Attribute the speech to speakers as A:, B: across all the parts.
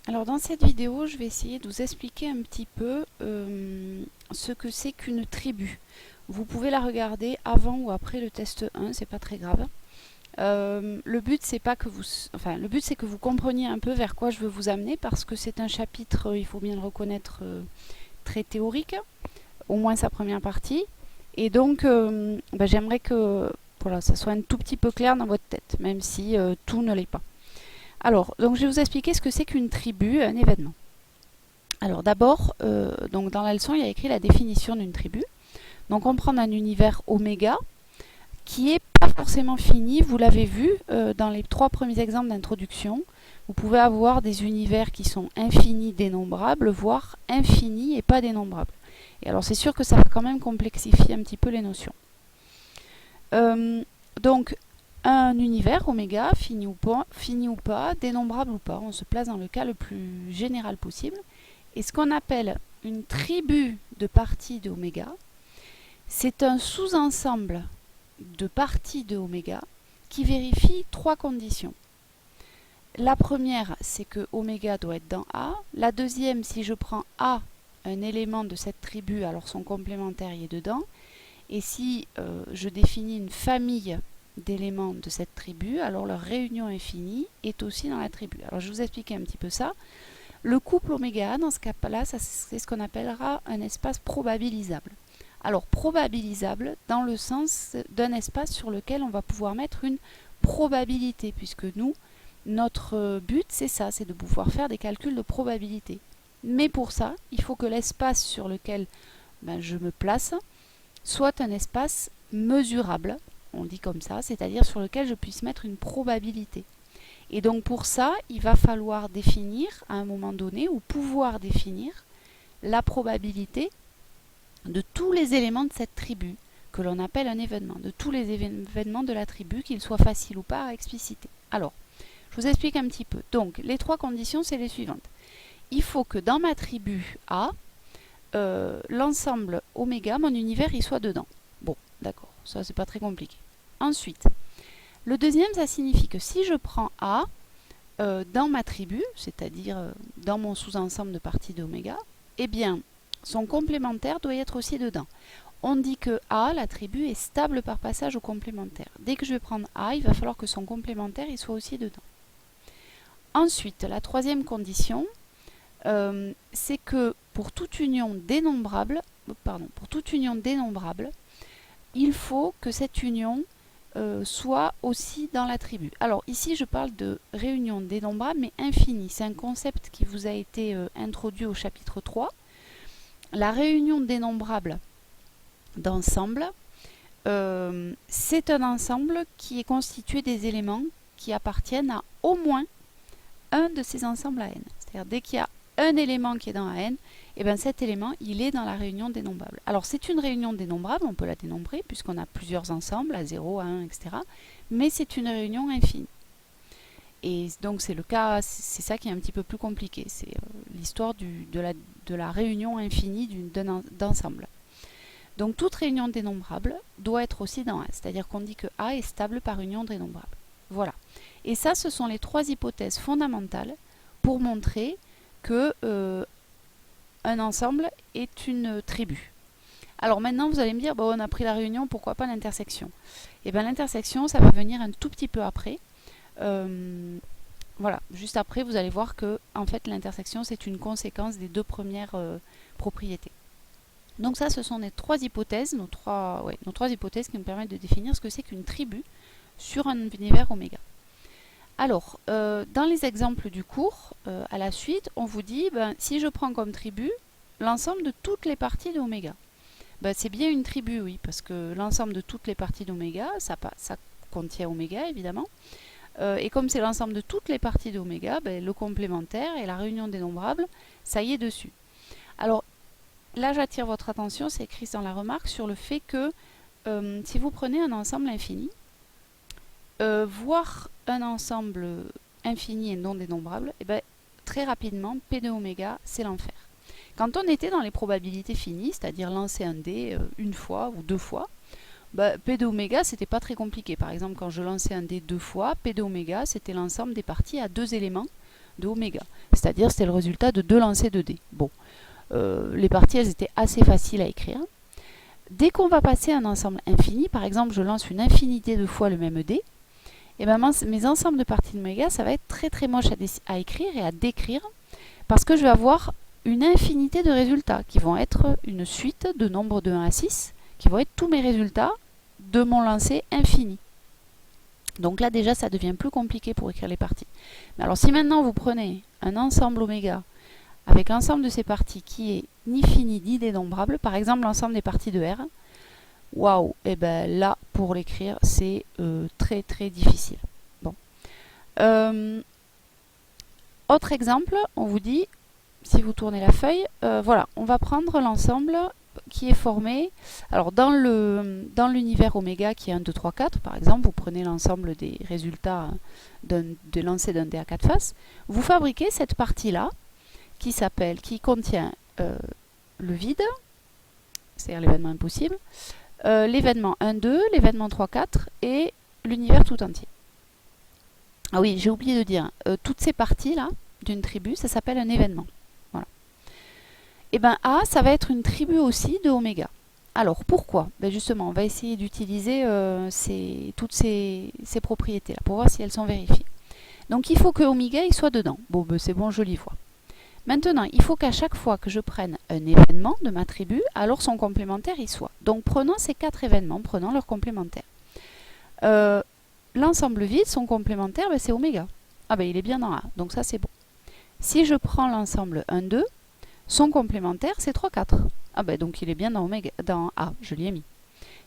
A: Alors dans cette vidéo, je vais essayer de vous expliquer un petit peu ce que c'est qu'une tribu. Vous pouvez la regarder avant ou après le test 1, c'est pas très grave. Le but c'est pas que vous, le but c'est que vous compreniez un peu vers quoi je veux vous amener parce que c'est un chapitre, il faut bien le reconnaître, très théorique, au moins sa première partie. Et donc, j'aimerais que voilà, ça soit un tout petit peu clair dans votre tête, même si tout ne l'est pas. Alors, donc je vais vous expliquer ce que c'est qu'une tribu, un événement. Alors d'abord, donc dans la leçon, il y a écrit la définition d'une tribu. Donc on prend un univers oméga qui n'est pas forcément fini. Vous l'avez vu dans les 3 premiers exemples d'introduction. Vous pouvez avoir des univers qui sont infinis, dénombrables, voire infinis et pas dénombrables. Et alors c'est sûr que ça va quand même complexifier un petit peu les notions. Donc un univers oméga, fini ou pas, dénombrable ou pas, on se place dans le cas le plus général possible. Et ce qu'on appelle une tribu de parties de oméga, c'est un sous-ensemble de parties de oméga qui vérifie 3 conditions. La première, c'est que oméga doit être dans A. La deuxième, si je prends A, un élément de cette tribu, alors son complémentaire y est dedans. Et si je définis une famille d'éléments de cette tribu, alors leur réunion infinie est aussi dans la tribu. Alors je vais vous expliquer un petit peu ça. Le couple oméga, dans ce cas-là, c'est ce qu'on appellera un espace probabilisable. Alors probabilisable dans le sens d'un espace sur lequel on va pouvoir mettre une probabilité, puisque nous, notre but c'est ça, c'est de pouvoir faire des calculs de probabilité. Mais pour ça, il faut que l'espace sur lequel je me place soit un espace mesurable, on dit comme ça, c'est-à-dire sur lequel je puisse mettre une probabilité. Et donc pour ça, il va falloir définir à un moment donné, ou pouvoir définir, la probabilité de tous les éléments de cette tribu, que l'on appelle un événement, de tous les événements de la tribu, qu'ils soient faciles ou pas à expliciter. Alors, je vous explique un petit peu. Donc, les 3 conditions, c'est les suivantes. Il faut que dans ma tribu A, l'ensemble oméga, mon univers, il soit dedans. Bon, d'accord, ça c'est pas très compliqué. Ensuite, le deuxième, ça signifie que si je prends A dans ma tribu, c'est-à-dire dans mon sous-ensemble de parties d'oméga, eh bien, son complémentaire doit être aussi dedans. On dit que A, la tribu, est stable par passage au complémentaire. Dès que je vais prendre A, il va falloir que son complémentaire il soit aussi dedans. Ensuite, la troisième condition, c'est que pour toute union dénombrable, il faut que cette union soit aussi dans la tribu. Alors ici, je parle de réunion dénombrable, mais infinie. C'est un concept qui vous a été introduit au chapitre 3. La réunion dénombrable d'ensemble, c'est un ensemble qui est constitué des éléments qui appartiennent à au moins un de ces ensembles à n. C'est-à-dire dès qu'il y a un élément qui est dans n, et bien cet élément, il est dans la réunion dénombrable. Alors c'est une réunion dénombrable, on peut la dénombrer puisqu'on a plusieurs ensembles, à 0, à 1, etc. Mais c'est une réunion infinie. Et donc c'est le cas, c'est ça qui est un petit peu plus compliqué. C'est l'histoire de la réunion infinie d'ensemble. Donc toute réunion dénombrable doit être aussi dans A. C'est-à-dire qu'on dit que A est stable par union dénombrable. Voilà. Et ça, ce sont les 3 hypothèses fondamentales pour montrer que un ensemble est une tribu. Alors maintenant, vous allez me dire, on a pris la réunion, pourquoi pas l'intersection? Et bien l'intersection, ça va venir un tout petit peu après. Voilà, juste après, vous allez voir que en fait, l'intersection, c'est une conséquence des 2 premières propriétés. Donc ça, ce sont les 3 hypothèses, nos trois hypothèses qui nous permettent de définir ce que c'est qu'une tribu sur un univers oméga. Alors, dans les exemples du cours, à la suite, on vous dit, si je prends comme tribu l'ensemble de toutes les parties d'oméga, c'est bien une tribu, oui, parce que l'ensemble de toutes les parties d'oméga, ça contient oméga, évidemment. Et comme c'est l'ensemble de toutes les parties d'oméga, le complémentaire et la réunion dénombrable, ça y est dessus. Alors, là, j'attire votre attention, c'est écrit dans la remarque, sur le fait que si vous prenez un ensemble infini, voir un ensemble infini et non dénombrable, très rapidement, P de oméga, c'est l'enfer. Quand on était dans les probabilités finies, c'est-à-dire lancer un dé une fois ou 2 fois, P de oméga, c'était pas très compliqué. Par exemple, quand je lançais un dé 2 fois, P de oméga, c'était l'ensemble des parties à 2 éléments de oméga. C'est-à-dire c'était le résultat de 2 lancers de dés. Bon, les parties elles étaient assez faciles à écrire. Dès qu'on va passer un ensemble infini, par exemple je lance une infinité de fois le même dé, et ben mes ensembles de parties d'oméga ça va être très très moche à écrire et à décrire, parce que je vais avoir une infinité de résultats qui vont être une suite de nombres de 1 à 6, qui vont être tous mes résultats de mon lancer infini. Donc là déjà ça devient plus compliqué pour écrire les parties. Mais alors si maintenant vous prenez un ensemble oméga avec l'ensemble de ces parties qui est ni fini ni dénombrable, par exemple l'ensemble des parties de R, waouh, et ben là pour l'écrire c'est très très difficile. Bon. Autre exemple, on vous dit, si vous tournez la feuille, voilà, on va prendre l'ensemble qui est formé, alors dans l'univers oméga qui est 1, 2, 3, 4, par exemple, vous prenez l'ensemble des résultats de lancer d'un dé à 4 faces, vous fabriquez cette partie-là, qui contient le vide, c'est-à-dire l'événement impossible, l'événement 1, 2, l'événement 3, 4 et l'univers tout entier. Ah oui, j'ai oublié de dire, toutes ces parties-là d'une tribu, ça s'appelle un événement. Voilà. Et bien A, ça va être une tribu aussi de oméga. Alors pourquoi? Ben justement, on va essayer d'utiliser toutes ces propriétés-là pour voir si elles sont vérifiées. Donc il faut que oméga il soit dedans. Bon, ben, c'est bon, je l'y vois. Maintenant, il faut qu'à chaque fois que je prenne un événement de ma tribu, alors son complémentaire y soit. Donc prenons ces 4 événements, prenons leur complémentaire. L'ensemble vide, son complémentaire, ben, c'est oméga. Ah ben il est bien dans A, donc ça c'est bon. Si je prends l'ensemble 1, 2, son complémentaire c'est 3, 4. Ah ben donc il est bien dans A, je l'y ai mis.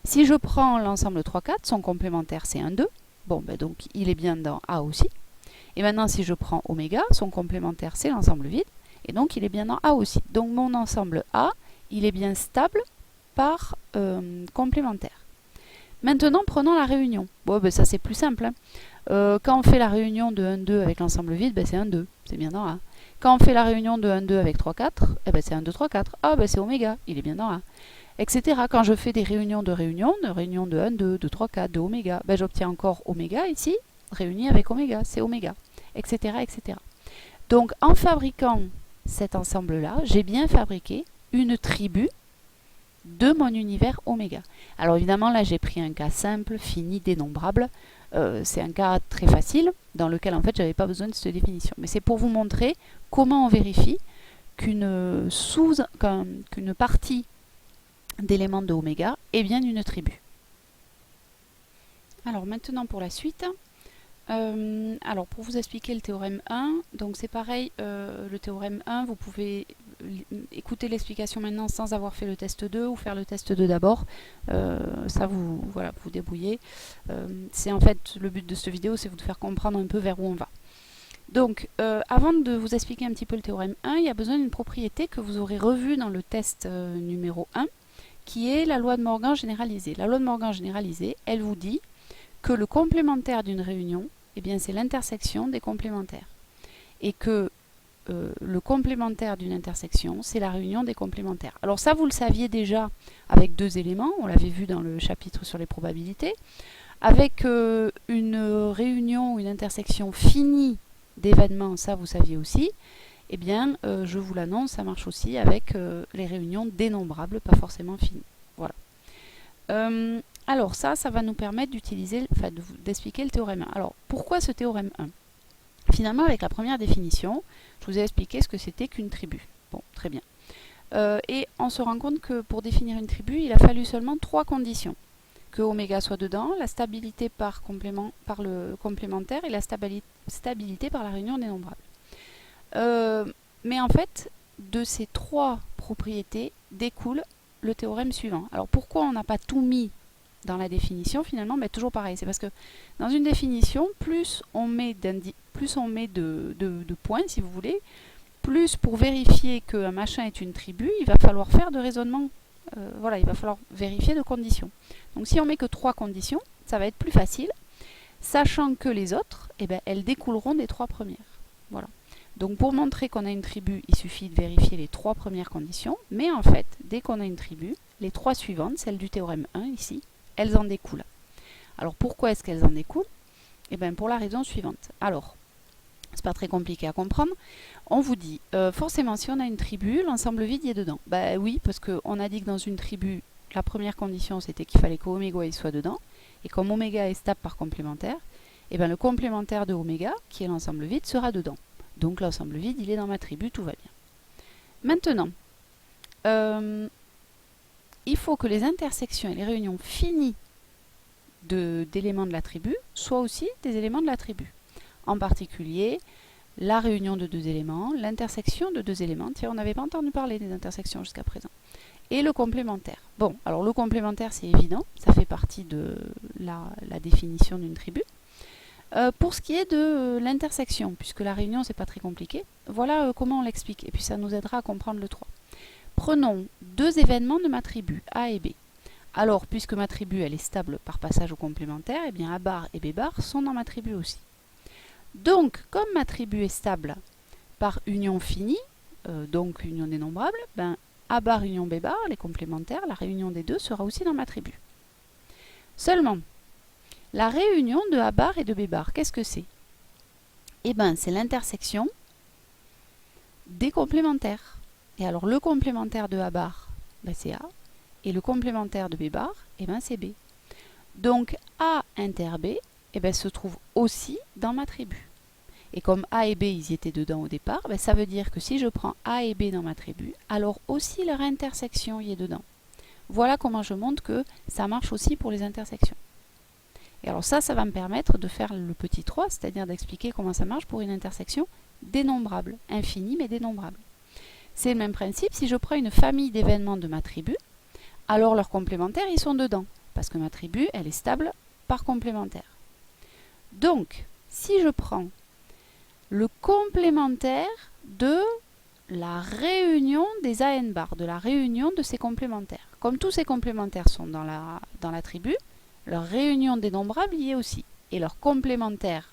A: Si je prends l'ensemble 3, 4, son complémentaire c'est 1, 2. Bon ben donc il est bien dans A aussi. Et maintenant si je prends oméga, son complémentaire c'est l'ensemble vide. Et donc il est bien dans A aussi. Donc mon ensemble A, il est bien stable par complémentaire. Maintenant prenons la réunion. Bon ben ça c'est plus simple. Hein. Quand on fait la réunion de 1, 2 avec l'ensemble vide, ben c'est 1, 2. C'est bien dans A. Quand on fait la réunion de 1, 2 avec 3, 4, eh ben c'est 1, 2, 3, 4. Ah ben c'est oméga, il est bien dans A. Etc. Quand je fais des réunions de 1, 2, de 3, 4, de oméga, ben j'obtiens encore oméga ici, réuni avec oméga, c'est oméga, etc., etc. Donc en fabriquant cet ensemble-là, j'ai bien fabriqué une tribu de mon univers oméga. Alors évidemment, là j'ai pris un cas simple, fini, dénombrable. C'est un cas très facile, dans lequel en fait j'avais pas besoin de cette définition. Mais c'est pour vous montrer comment on vérifie qu'une partie d'éléments de oméga est bien une tribu. Alors maintenant pour la suite. Alors pour vous expliquer le théorème 1, donc c'est pareil, le théorème 1, vous pouvez écouter l'explication maintenant sans avoir fait le test 2 ou faire le test 2 d'abord, ça vous débrouillez. C'est en fait le but de cette vidéo, c'est de vous faire comprendre un peu vers où on va. Donc avant de vous expliquer un petit peu le théorème 1, il y a besoin d'une propriété que vous aurez revue dans le test numéro 1, qui est la loi de Morgan généralisée. La loi de Morgan généralisée, elle vous dit que le complémentaire d'une réunion, eh bien c'est l'intersection des complémentaires. Et que le complémentaire d'une intersection, c'est la réunion des complémentaires. Alors ça, vous le saviez déjà avec 2 éléments, on l'avait vu dans le chapitre sur les probabilités. Avec une réunion ou une intersection finie d'événements, ça vous saviez aussi. Eh bien, je vous l'annonce, ça marche aussi avec les réunions dénombrables, pas forcément finies. Voilà. Alors ça va nous permettre d'expliquer le théorème 1. Alors, pourquoi ce théorème 1? Finalement, avec la première définition, je vous ai expliqué ce que c'était qu'une tribu. Bon, très bien. Et on se rend compte que pour définir une tribu, il a fallu seulement 3 conditions. Que oméga soit dedans, la stabilité par le complémentaire et la stabilité par la réunion dénombrable. Mais en fait, de ces 3 propriétés découle le théorème suivant. Alors pourquoi on n'a pas tout mis dans la définition finalement? Ben, toujours pareil, c'est parce que dans une définition, plus on met de points, si vous voulez, plus pour vérifier qu'un machin est une tribu, il va falloir faire de raisonnement. Voilà, il va falloir vérifier de conditions. Donc si on met que 3 conditions, ça va être plus facile, sachant que les autres, eh ben, elles découleront des 3 premières. Voilà. Donc pour montrer qu'on a une tribu, il suffit de vérifier les 3 premières conditions, mais en fait, dès qu'on a une tribu, les 3 suivantes, celles du théorème 1 ici, elles en découlent. Alors pourquoi est-ce qu'elles en découlent? Eh bien pour la raison suivante. Alors, C'est pas très compliqué à comprendre. On vous dit, forcément, si on a une tribu, l'ensemble vide y est dedans. Bah oui, parce qu'on a dit que dans une tribu, la première condition, c'était qu'il fallait qu'oméga y soit dedans. Et comme oméga est stable par complémentaire, et ben le complémentaire de oméga, qui est l'ensemble vide, sera dedans. Donc l'ensemble vide, il est dans ma tribu, tout va bien. Maintenant, il faut que les intersections et les réunions finies d'éléments de la tribu soient aussi des éléments de la tribu. En particulier, la réunion de deux éléments, l'intersection de deux éléments. Tiens, on n'avait pas entendu parler des intersections jusqu'à présent. Et le complémentaire. Bon, alors le complémentaire, c'est évident, ça fait partie de la définition d'une tribu. Pour ce qui est de l'intersection, puisque la réunion, c'est pas très compliqué, voilà comment on l'explique, et puis ça nous aidera à comprendre le 3. Prenons deux événements de ma tribu, A et B. Alors, puisque ma tribu, elle est stable par passage au complémentaire, eh bien A bar et B bar sont dans ma tribu aussi. Donc, comme ma tribu est stable par union finie, donc union dénombrable, ben, A bar union B bar, les complémentaires, la réunion des deux sera aussi dans ma tribu. Seulement, la réunion de A bar et de B bar, qu'est-ce que c'est? Eh bien, c'est l'intersection des complémentaires. Et alors, le complémentaire de A bar, ben, c'est A, et le complémentaire de B bar, eh ben, c'est B. Donc, A inter B, eh ben, se trouve aussi dans ma tribu. Et comme A et B, ils y étaient dedans au départ, ben, ça veut dire que si je prends A et B dans ma tribu, alors aussi leur intersection y est dedans. Voilà comment je montre que ça marche aussi pour les intersections. Et alors ça va me permettre de faire le petit 3, c'est-à-dire d'expliquer comment ça marche pour une intersection dénombrable, infinie mais dénombrable. C'est le même principe, si je prends une famille d'événements de ma tribu, alors leurs complémentaires, ils sont dedans, parce que ma tribu, elle est stable par complémentaire. Donc, si je prends le complémentaire de la réunion des AN bar, de la réunion de ces complémentaires. Comme tous ces complémentaires sont dans la tribu, leur réunion dénombrable y est aussi. Et leur complémentaire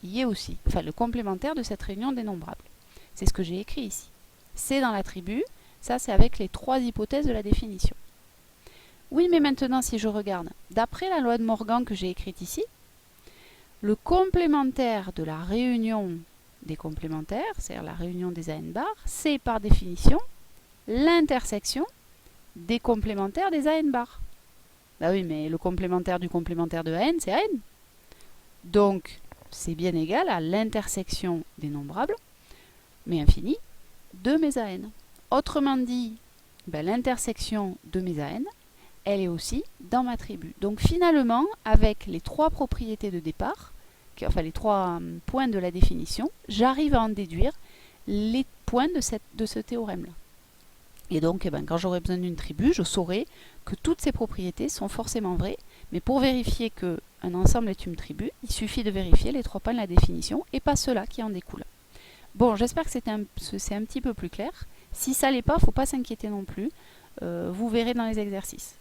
A: y est aussi. Enfin, le complémentaire de cette réunion dénombrable. C'est ce que j'ai écrit ici. C'est dans la tribu. Ça, c'est avec les trois hypothèses de la définition. Oui, mais maintenant, si je regarde, d'après la loi de Morgan que j'ai écrite ici, le complémentaire de la réunion des complémentaires, c'est-à-dire la réunion des AN bar, c'est par définition l'intersection des complémentaires des AN bar. Bah oui, mais le complémentaire du complémentaire de AN, c'est AN. Donc, c'est bien égal à l'intersection dénombrable, mais infinie, de mes AN. Autrement dit, ben, l'intersection de mes AN, elle est aussi dans ma tribu. Donc finalement, avec les trois propriétés de départ, enfin les trois points de la définition, j'arrive à en déduire les points de ce théorème-là. Et donc, quand j'aurai besoin d'une tribu, je saurai que toutes ces propriétés sont forcément vraies, mais pour vérifier qu'un ensemble est une tribu, il suffit de vérifier les trois points de la définition et pas ceux-là qui en découlent. Bon, j'espère que c'est un petit peu plus clair. Si ça l'est pas, il ne faut pas s'inquiéter non plus. Vous verrez dans les exercices.